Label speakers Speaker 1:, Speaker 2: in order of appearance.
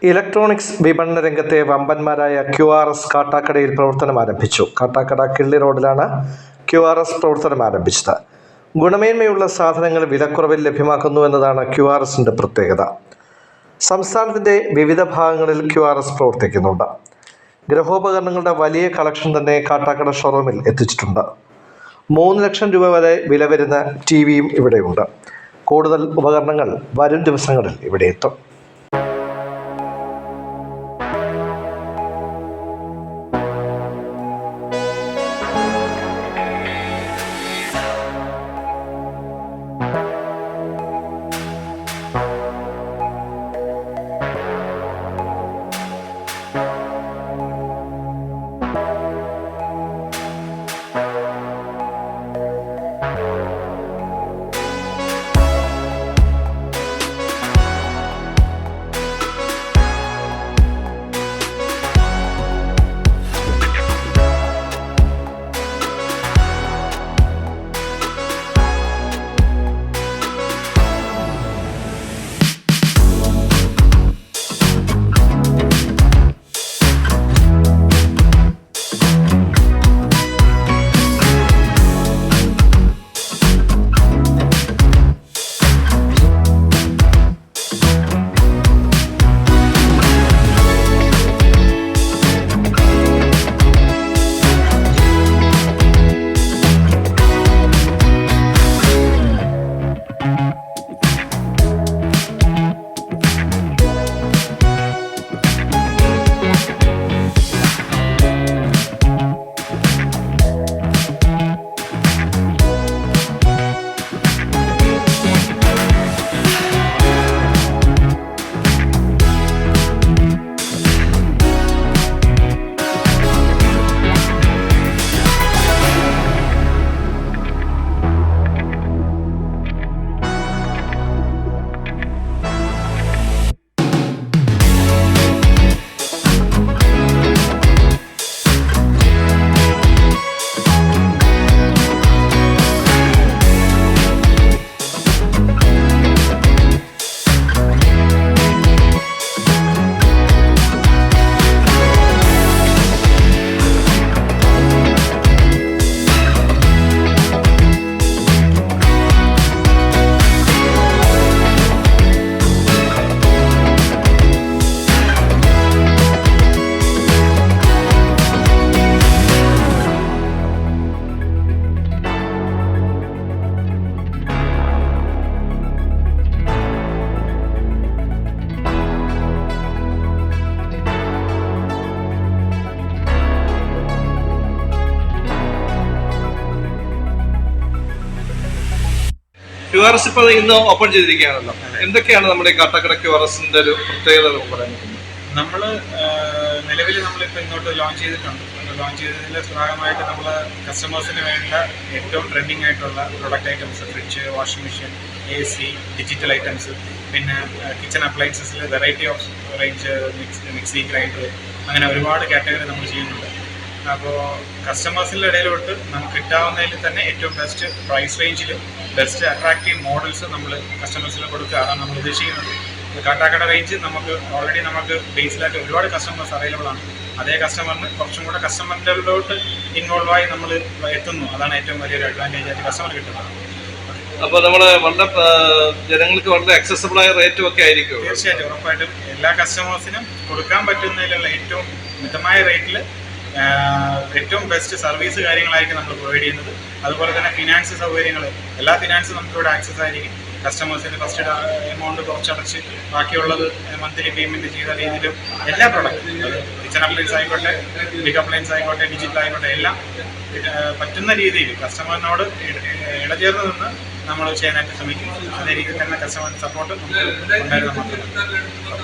Speaker 1: Electronics വിപണന രംഗത്തെ വമ്പന്മാരായ QRS കാട്ടാക്കടയിൽ പ്രവർത്തനം ആരംഭിച്ചു. കാട്ടാക്കട കിള്ളി റോഡിലാണ് QRS പ്രവർത്തനം ആരംഭിച്ചത്. ഗുണമേന്മയുള്ള സാധനങ്ങൾ വിലക്കുറവിൽ ലഭ്യമാക്കുന്നു എന്നതാണ് QRSന്റെ പ്രത്യേകത. സംസ്ഥാനത്തിന്റെ വിവിധ ഭാഗങ്ങളിൽ QRS പ്രവർത്തിക്കുന്നുണ്ട്. ഗൃഹോപകരണങ്ങളുടെ വലിയ കളക്ഷൻ തന്നെ കാട്ടാക്കട ഷോറൂമിൽ എത്തിച്ചിട്ടുണ്ട്. 3 ലക്ഷം രൂപ വരെ വില വരുന്ന TVയും ഇവിടെയുണ്ട്. കൂടുതൽ ഉപകരണങ്ങൾ വരും ദിവസങ്ങളിൽ ഇവിടെ എത്തും.
Speaker 2: QRS ഇപ്പോൾ ഇന്ന് ഓപ്പൺ ചെയ്തിരിക്കുകയാണല്ലോ. എന്തൊക്കെയാണ് നമ്മുടെ കാട്ടാക്കട QRSന്റെ ഒരു പ്രത്യേകത പറയുന്നത്?
Speaker 3: നമ്മൾ നിലവിൽ നമ്മളിപ്പോൾ ഇങ്ങോട്ട് ലോഞ്ച് ചെയ്തിട്ടുണ്ട്. ലോഞ്ച് ചെയ്തതിൻ്റെ ഭാഗമായിട്ട് നമ്മൾ കസ്റ്റമേഴ്സിന് വേണ്ട ഏറ്റവും ട്രെൻഡിങ് ആയിട്ടുള്ള product items, fridge, washing machine, AC, digital items, പിന്നെ കിച്ചൺ അപ്ലയൻസസിൽ variety of range, mixie, grinder, അങ്ങനെ ഒരുപാട് കാറ്റഗറി നമ്മൾ ചെയ്യുന്നുണ്ട്. അപ്പോൾ കസ്റ്റമേഴ്സിൻ്റെ ഇടയിലോട്ട് നമുക്ക് കിട്ടാവുന്നതിൽ തന്നെ ഏറ്റവും ബെസ്റ്റ് പ്രൈസ് റേഞ്ചിലും ബെസ്റ്റ് അട്രാക്റ്റീവ് മോഡൽസ് നമ്മൾ കസ്റ്റമേഴ്സിന് കൊടുക്കുകയാണ് നമ്മൾ ഉദ്ദേശിക്കുന്നത്. കാട്ടാക്കട റേഞ്ച് നമുക്ക് ബേസിലായിട്ട് ഒരുപാട് കസ്റ്റമേഴ്സ് അവൈലബിൾ ആണ്. അതേ കസ്റ്റമറിന് കുറച്ചും കൂടെ കസ്റ്റമറിലോട്ട് ഇൻവോൾവ് ആയി നമ്മൾ എത്തുന്നു. അതാണ് ഏറ്റവും വലിയൊരു അഡ്വാൻറ്റേജ് ആയിട്ട് കസ്റ്റമർ കിട്ടുന്നത്.
Speaker 2: അപ്പോൾ നമ്മൾ വളരെ ജനങ്ങൾക്ക് വളരെ അക്സസിബിൾ ആയ റേറ്റും ഒക്കെ ആയിരിക്കും.
Speaker 3: തീർച്ചയായിട്ടും, ഉറപ്പായിട്ടും എല്ലാ കസ്റ്റമേഴ്സിനും കൊടുക്കാൻ പറ്റുന്നതിലുള്ള ഏറ്റവും മിതമായ റേറ്റിൽ ഏറ്റവും ബെസ്റ്റ് സർവീസ് കാര്യങ്ങളായിരിക്കും നമ്മൾ പ്രൊവൈഡ് ചെയ്യുന്നത്. അതുപോലെ തന്നെ ഫിനാൻസ് സൗകര്യങ്ങൾ, എല്ലാ ഫിനാൻസും നമുക്കിവിടെ ആക്സസ് ആയിരിക്കും. കസ്റ്റമേഴ്സിന് ഫസ്റ്റ് എമൗണ്ട് കുറച്ചടച്ച് ബാക്കിയുള്ളത് മന്ത്ലി പേയ്മെൻറ്റ് ചെയ്ത രീതിയിലും എല്ലാ പ്രൊഡക്റ്റും, കിച്ചൺ അപ്ലയൻസ് ആയിക്കോട്ടെ, ബിഗ് അപ്ലയൻസ് ആയിക്കോട്ടെ, ഡിജിറ്റൽ ആയിക്കോട്ടെ, എല്ലാം പറ്റുന്ന രീതിയിൽ കസ്റ്റമറിനോട് ഇടചേർന്ന് നിന്ന് നമ്മൾ ചെയ്യാനായിട്ട് ശ്രമിക്കും. അതേ രീതിയിൽ തന്നെ കസ്റ്റമർ സപ്പോർട്ട് നമുക്ക് ഉണ്ടായിരുന്ന മാത്രമല്ല.